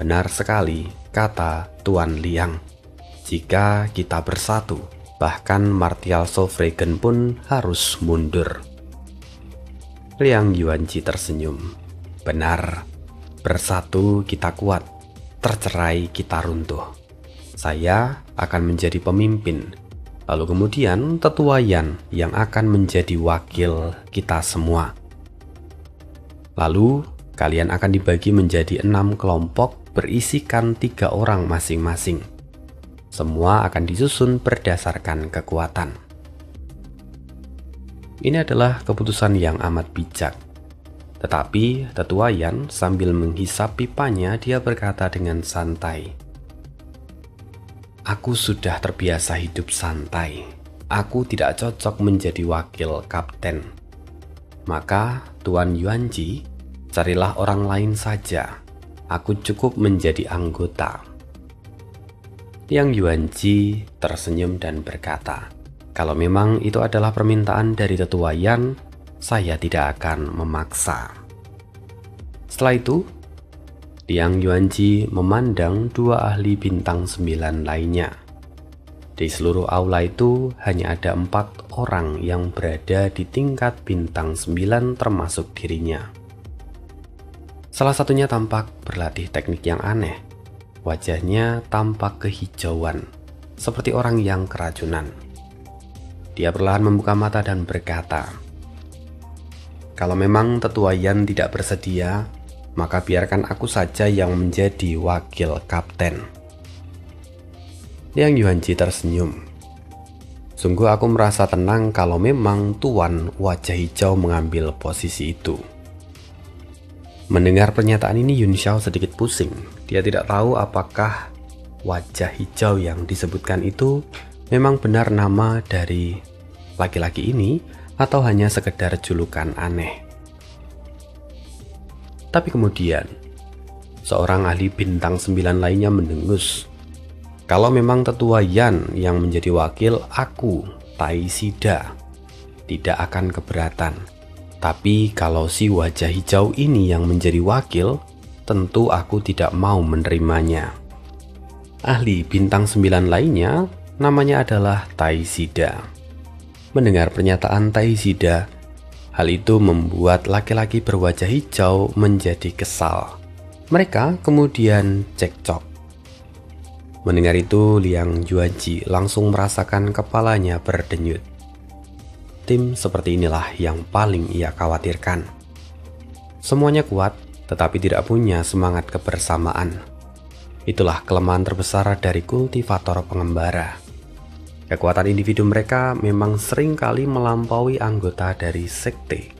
"Benar sekali," kata Tuan Liang. "Jika kita bersatu, bahkan martial Sovereign pun harus mundur." Liang Yuanji tersenyum. "Benar, bersatu kita kuat, tercerai kita runtuh. Saya akan menjadi pemimpin, lalu kemudian Tetua Yan yang akan menjadi wakil kita semua. Lalu kalian akan dibagi menjadi 6 kelompok berisikan 3 orang masing-masing. Semua akan disusun berdasarkan kekuatan." Ini adalah keputusan yang amat bijak. Tetapi Tetua Yan sambil menghisap pipanya, dia berkata dengan santai, "Aku sudah terbiasa hidup santai. Aku tidak cocok menjadi wakil kapten. Maka Tuan Yuanji, carilah orang lain saja. Aku cukup menjadi anggota." Liang Yuanji tersenyum dan berkata, "Kalau memang itu adalah permintaan dari Tetua Yan, saya tidak akan memaksa. Setelah itu, Liang Yuanji memandang dua ahli bintang 9 lainnya. Di seluruh aula itu hanya ada 4 orang yang berada di tingkat bintang 9 termasuk dirinya. Salah satunya tampak berlatih teknik yang aneh. Wajahnya tampak kehijauan, seperti orang yang keracunan. Dia perlahan membuka mata dan berkata, "Kalau memang Tetua Yan tidak bersedia, maka biarkan aku saja yang menjadi wakil kapten." Liang Yuanji tersenyum. Sungguh aku merasa tenang kalau memang Tuan Wajah Hijau mengambil posisi itu. Mendengar pernyataan ini, Yun Xiao sedikit pusing. Dia tidak tahu apakah Wajah Hijau yang disebutkan itu memang benar nama dari laki-laki ini atau hanya sekedar julukan aneh. Tapi kemudian, seorang ahli bintang 9 lainnya mendengus. Kalau memang Tetua Yan yang menjadi wakil, aku, Tai Sida, tidak akan keberatan. Tapi kalau si Wajah Hijau ini yang menjadi wakil, tentu aku tidak mau menerimanya. Ahli bintang 9 lainnya namanya adalah Tai Sida. Mendengar pernyataan Tai Sida, hal itu membuat laki-laki berwajah hijau menjadi kesal. Mereka kemudian cekcok. Mendengar itu, Liang Yuanji langsung merasakan kepalanya berdenyut. Tim seperti inilah yang paling ia khawatirkan. Semuanya kuat, tetapi tidak punya semangat kebersamaan. Itulah kelemahan terbesar dari kultivator pengembara. Kekuatan individu mereka memang sering kali melampaui anggota dari sekte,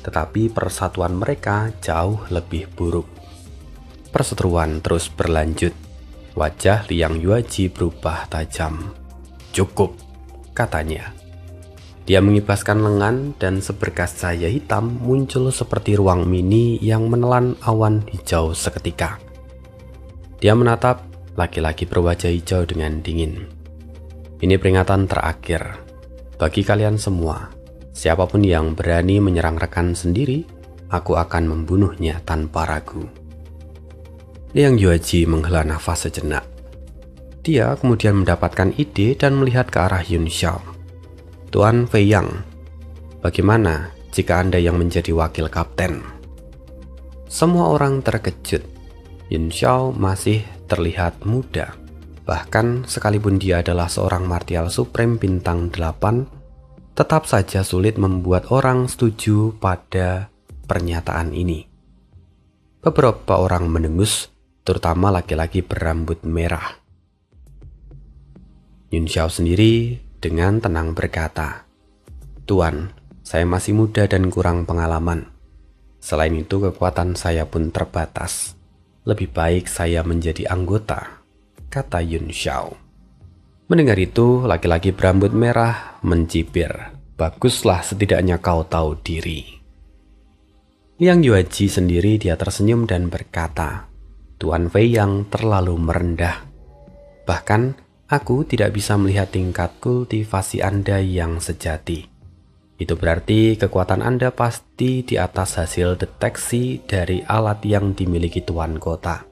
tetapi persatuan mereka jauh lebih buruk. Perseteruan terus berlanjut. Wajah Liang Yuanji berubah tajam. "Cukup," katanya. Dia mengibaskan lengan dan seberkas cahaya hitam muncul seperti ruang mini yang menelan awan hijau seketika. Dia menatap laki-laki berwajah hijau dengan dingin. "Ini peringatan terakhir. Bagi kalian semua, siapapun yang berani menyerang rekan sendiri, aku akan membunuhnya tanpa ragu." Liang Yuanji menghela nafas sejenak. Dia kemudian mendapatkan ide dan melihat ke arah Yun Xiao. "Tuan Fei Yang, bagaimana jika Anda yang menjadi wakil kapten?" Semua orang terkejut. Yun Xiao masih terlihat muda. Bahkan sekalipun dia adalah seorang martial supreme bintang 8, tetap saja sulit membuat orang setuju pada pernyataan ini. Beberapa orang mendengus, terutama laki-laki berambut merah. Yun Xiao sendiri dengan tenang berkata, "Tuan, saya masih muda dan kurang pengalaman. Selain itu kekuatan saya pun terbatas. Lebih baik saya menjadi anggota," kata Yun Xiao. Mendengar itu, laki-laki berambut merah mencibir. "Baguslah, setidaknya kau tahu diri." Liang Yuanji sendiri dia tersenyum dan berkata, "Tuan Fei Yang terlalu merendah. Bahkan aku tidak bisa melihat tingkat kultivasi Anda yang sejati. Itu berarti kekuatan Anda pasti di atas hasil deteksi dari alat yang dimiliki Tuan Kota.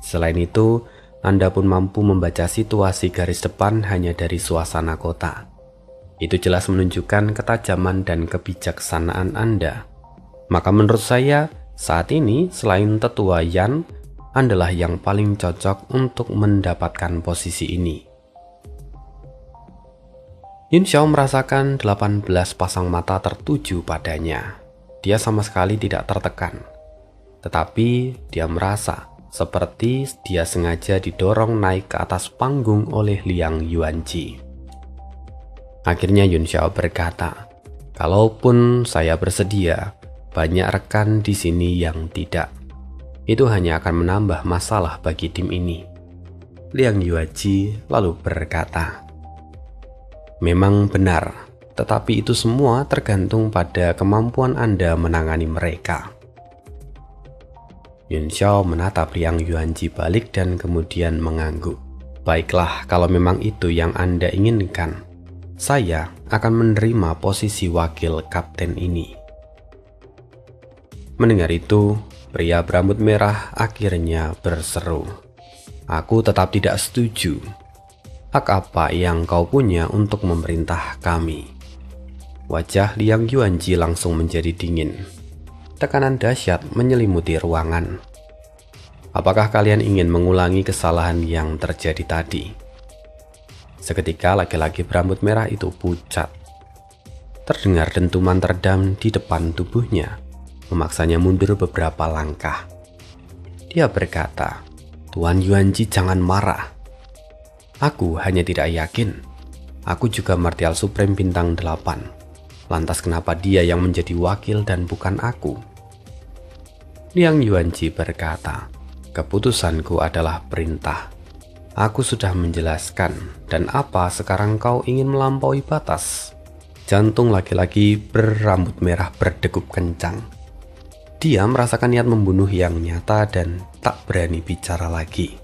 Selain itu, Anda pun mampu membaca situasi garis depan hanya dari suasana kota. Itu jelas menunjukkan ketajaman dan kebijaksanaan Anda. Maka menurut saya, saat ini selain Tetua Yan, Andalah yang paling cocok untuk mendapatkan posisi ini." Yun Xiao merasakan 18 pasang mata tertuju padanya. Dia sama sekali tidak tertekan. Tetapi dia merasa seperti dia sengaja didorong naik ke atas panggung oleh Liang Yuanji. Akhirnya Yun Xiao berkata, "Kalaupun saya bersedia, banyak rekan di sini yang tidak. Itu hanya akan menambah masalah bagi tim ini." Liang Yuanji lalu berkata, "Memang benar, tetapi itu semua tergantung pada kemampuan Anda menangani mereka." Yun Xiao menatap Liang Yuanji balik dan kemudian mengangguk. "Baiklah, kalau memang itu yang Anda inginkan. saya akan menerima posisi wakil kapten ini. Mendengar itu, pria berambut merah akhirnya berseru, "Aku tetap tidak setuju. Hak apa yang kau punya untuk memerintah kami?" Wajah Liang Yuanji langsung menjadi dingin. Tekanan dahsyat menyelimuti ruangan. "Apakah kalian ingin mengulangi kesalahan yang terjadi tadi?" Seketika laki-laki berambut merah itu pucat. Terdengar dentuman teredam di depan tubuhnya, memaksanya mundur beberapa langkah. Dia berkata, "Tuan Yuanji, jangan marah. Aku hanya tidak yakin. Aku juga Martial Supreme bintang 8. Lantas kenapa dia yang menjadi wakil dan bukan aku?" Liang Yuanji berkata, "Keputusanku adalah perintah. Aku sudah menjelaskan, dan apa sekarang kau ingin melampaui batas?" Jantung laki-laki berambut merah berdegup kencang. Dia merasakan niat membunuh yang nyata dan tak berani bicara lagi.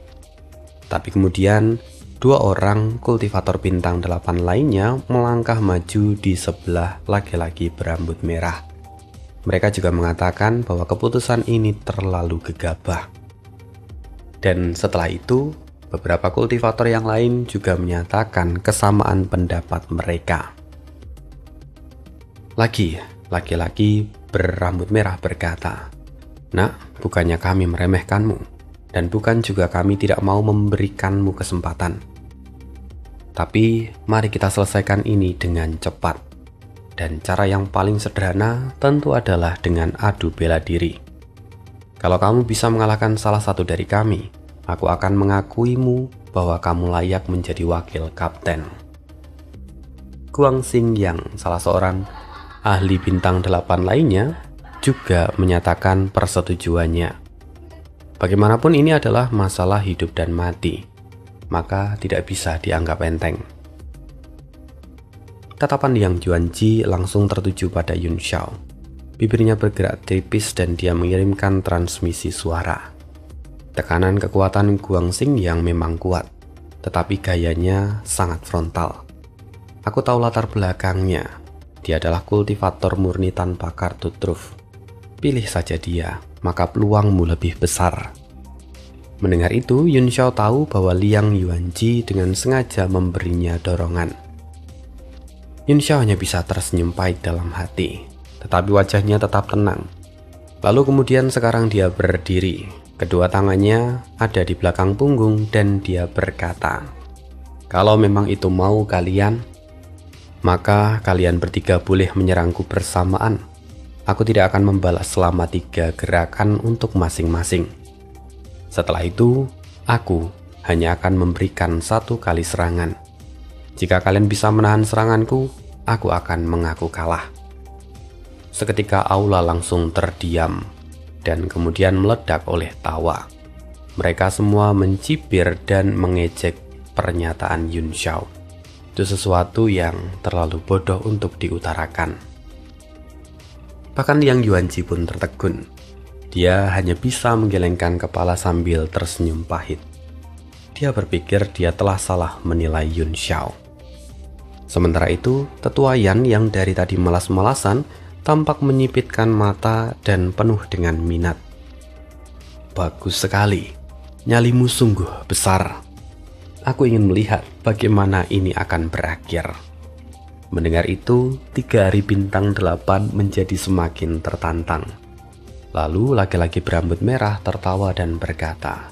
Tapi kemudian, dua orang kultivator bintang 8 lainnya melangkah maju di sebelah laki-laki berambut merah. Mereka juga mengatakan bahwa keputusan ini terlalu gegabah. Dan setelah itu, beberapa kultivator yang lain juga menyatakan kesamaan pendapat mereka. Laki-laki berambut merah berkata, "Nak, bukannya kami meremehkanmu. Dan bukan juga kami tidak mau memberikanmu kesempatan. Tapi mari kita selesaikan ini dengan cepat. Dan cara yang paling sederhana tentu adalah dengan adu bela diri. Kalau kamu bisa mengalahkan salah satu dari kami, aku akan mengakuimu bahwa kamu layak menjadi wakil kapten." Guang Xingyang, salah seorang ahli bintang 8 lainnya, juga menyatakan persetujuannya. Bagaimanapun ini adalah masalah hidup dan mati, maka tidak bisa dianggap enteng. Tatapan Liang Yuanji langsung tertuju pada Yun Xiao. Bibirnya bergerak tipis dan dia mengirimkan transmisi suara. Tekanan kekuatan Guang Xingyang memang kuat, tetapi gayanya sangat frontal. "Aku tahu latar belakangnya. Dia adalah kultivator murni tanpa kartu truf. Pilih saja dia, maka peluangmu lebih besar." Mendengar itu, Yun Xiao tahu bahwa Liang Yuanji dengan sengaja memberinya dorongan. Yun Xiao hanya bisa tersenyum pahit dalam hati, tetapi wajahnya tetap tenang. Lalu kemudian sekarang dia berdiri, kedua tangannya ada di belakang punggung dan dia berkata, "Kalau memang itu mau kalian, maka kalian bertiga boleh menyerangku bersamaan. Aku tidak akan membalas selama 3 gerakan untuk masing-masing. Setelah itu, aku hanya akan memberikan 1 kali serangan. Jika kalian bisa menahan seranganku, aku akan mengaku kalah." Seketika aula langsung terdiam dan kemudian meledak oleh tawa. Mereka semua mencibir dan mengejek pernyataan Yun Xiao. Itu sesuatu yang terlalu bodoh untuk diutarakan. Bahkan Liang Yuanji pun tertegun. Dia hanya bisa menggelengkan kepala sambil tersenyum pahit. Dia berpikir dia telah salah menilai Yun Xiao. Sementara itu, tetua Yan yang dari tadi malas-malasan tampak menyipitkan mata dan penuh dengan minat. "Bagus sekali, nyalimu sungguh besar. Aku ingin melihat bagaimana ini akan berakhir." Mendengar itu, 3 ahli bintang 8 menjadi semakin tertantang. Lalu laki-laki berambut merah tertawa dan berkata,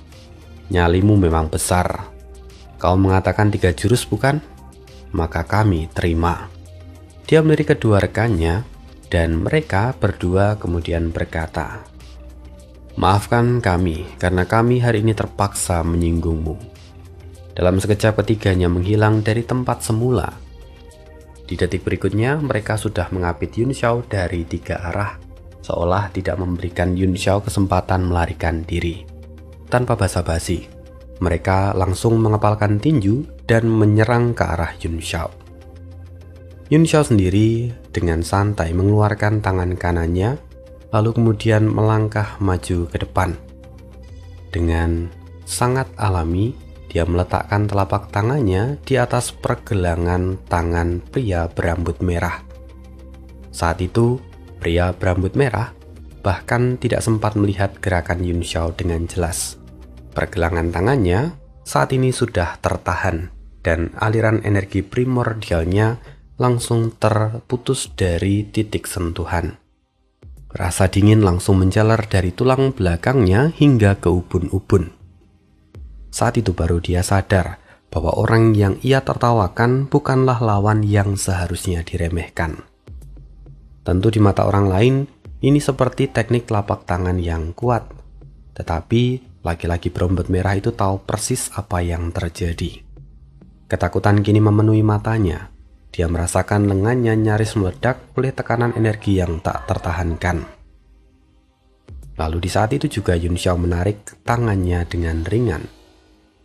"Nyalimu memang besar. Kau mengatakan 3 jurus bukan? Maka kami terima." Dia melirik kedua rekannya dan mereka berdua kemudian berkata, "Maafkan kami karena kami hari ini terpaksa menyinggungmu." Dalam sekejap ketiganya menghilang dari tempat semula. Di detik berikutnya mereka sudah mengapit Yun Xiao dari 3 arah, seolah tidak memberikan Yun Xiao kesempatan melarikan diri. Tanpa basa-basi, mereka langsung mengepalkan tinju dan menyerang ke arah Yun Xiao. Yun Xiao sendiri dengan santai mengeluarkan tangan kanannya, lalu kemudian melangkah maju ke depan. Dengan sangat alami, Dia meletakkan telapak tangannya di atas pergelangan tangan pria berambut merah. Saat itu, pria berambut merah bahkan tidak sempat melihat gerakan Yun Xiao dengan jelas. Pergelangan tangannya saat ini sudah tertahan dan aliran energi primordialnya langsung terputus dari titik sentuhan. Rasa dingin langsung menjalar dari tulang belakangnya hingga ke ubun-ubun. Saat itu baru dia sadar bahwa orang yang ia tertawakan bukanlah lawan yang seharusnya diremehkan. Tentu di mata orang lain, ini seperti teknik telapak tangan yang kuat. Tetapi laki-laki berambut merah itu tahu persis apa yang terjadi. Ketakutan kini memenuhi matanya. Dia merasakan lengannya nyaris meledak oleh tekanan energi yang tak tertahankan. Lalu di saat itu juga Yun Xiao menarik tangannya dengan ringan.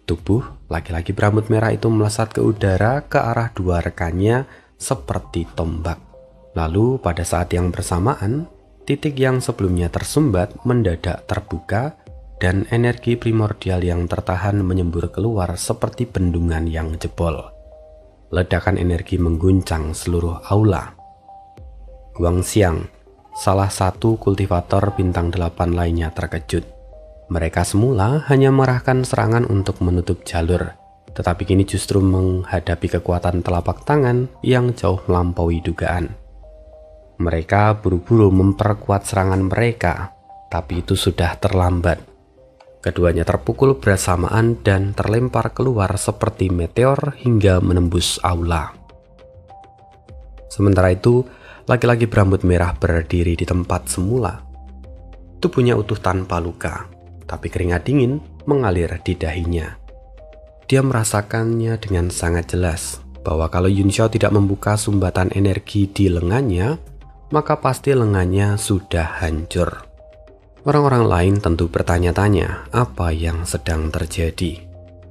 Tubuh laki-laki berambut merah itu melesat ke udara ke arah dua rekannya seperti tombak. Lalu pada saat yang bersamaan, titik yang sebelumnya tersumbat mendadak terbuka dan energi primordial yang tertahan menyembur keluar seperti bendungan yang jebol. Ledakan energi mengguncang seluruh aula. Guang Xiang, salah satu kultivator bintang 8 lainnya terkejut. Mereka semula hanya mengarahkan serangan untuk menutup jalur, tetapi kini justru menghadapi kekuatan telapak tangan yang jauh melampaui dugaan. Mereka buru-buru memperkuat serangan mereka, tapi itu sudah terlambat. Keduanya terpukul bersamaan dan terlempar keluar seperti meteor hingga menembus aula. Sementara itu, laki-laki berambut merah berdiri di tempat semula. Tubuhnya utuh tanpa luka, tapi keringat dingin mengalir di dahinya. Dia merasakannya dengan sangat jelas bahwa kalau Yun Xiao tidak membuka sumbatan energi di lengannya, maka pasti lengannya sudah hancur. Orang-orang lain tentu bertanya-tanya apa yang sedang terjadi.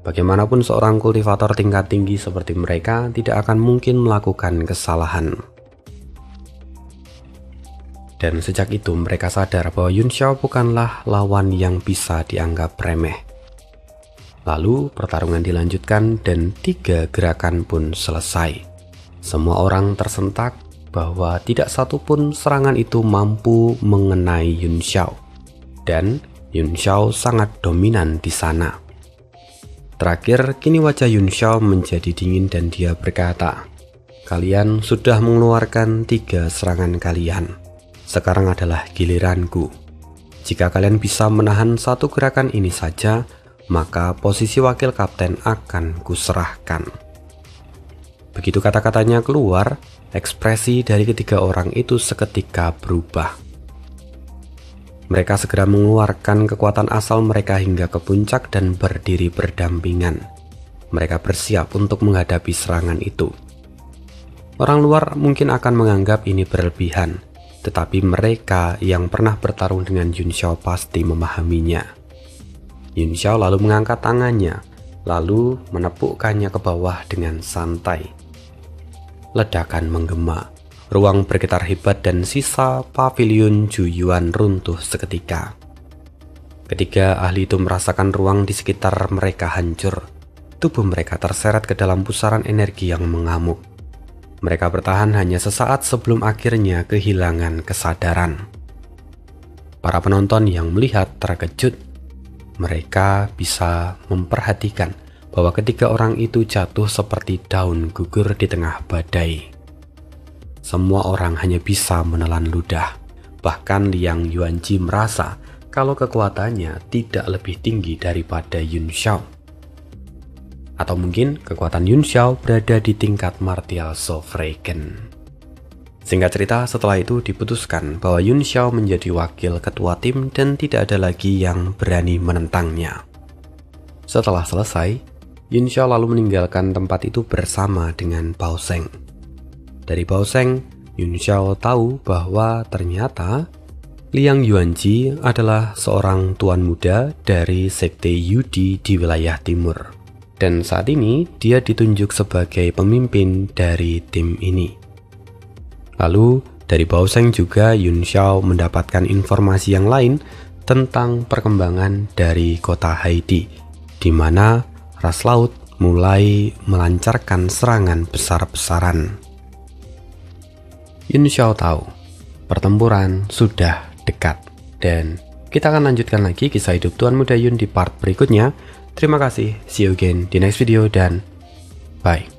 Bagaimanapun seorang kultivator tingkat tinggi seperti mereka tidak akan mungkin melakukan kesalahan. Dan sejak itu mereka sadar bahwa Yun Xiao bukanlah lawan yang bisa dianggap remeh. Lalu pertarungan dilanjutkan dan 3 gerakan pun selesai. Semua orang tersentak bahwa tidak satu pun serangan itu mampu mengenai Yun Xiao, dan Yun Xiao sangat dominan di sana. Terakhir, kini wajah Yun Xiao menjadi dingin dan dia berkata, "Kalian sudah mengeluarkan 3 serangan kalian. Sekarang adalah giliranku. Jika kalian bisa menahan 1 gerakan ini saja, maka posisi wakil kapten akan kuserahkan." Begitu kata-katanya keluar, ekspresi dari ketiga orang itu seketika berubah. Mereka segera mengeluarkan kekuatan asal mereka hingga ke puncak dan berdiri berdampingan. Mereka bersiap untuk menghadapi serangan itu. Orang luar mungkin akan menganggap ini berlebihan, tetapi mereka yang pernah bertarung dengan Yun Xiao pasti memahaminya. Yun Xiao lalu mengangkat tangannya, lalu menepukkannya ke bawah dengan santai. Ledakan menggema, ruang bergetar hebat dan sisa pavilion Juyuan runtuh seketika. Ketiga ahli itu merasakan ruang di sekitar mereka hancur. Tubuh mereka terseret ke dalam pusaran energi yang mengamuk. Mereka bertahan hanya sesaat sebelum akhirnya kehilangan kesadaran. Para penonton yang melihat terkejut. Mereka bisa memperhatikan bahwa ketiga orang itu jatuh seperti daun gugur di tengah badai. Semua orang hanya bisa menelan ludah. Bahkan Liang Yuanji merasa kalau kekuatannya tidak lebih tinggi daripada Yun Xiao. Atau mungkin kekuatan Yun Xiao berada di tingkat martial Sovereign. Singkat cerita, setelah itu diputuskan bahwa Yun Xiao menjadi wakil ketua tim dan tidak ada lagi yang berani menentangnya. Setelah selesai, Yun Xiao lalu meninggalkan tempat itu bersama dengan Bao Sheng. Dari Bao Sheng, Yun Xiao tahu bahwa ternyata Liang Yuanji adalah seorang tuan muda dari sekte Yudi di wilayah timur. Dan saat ini dia ditunjuk sebagai pemimpin dari tim ini. Lalu dari Bao Sheng juga Yun Xiao mendapatkan informasi yang lain tentang perkembangan dari kota Haidi, di mana ras laut mulai melancarkan serangan besar-besaran. Yun Xiao tahu pertempuran sudah dekat, dan kita akan lanjutkan lagi kisah hidup Tuan Muda Yun di part berikutnya. Terima kasih, see you again di next video, dan bye.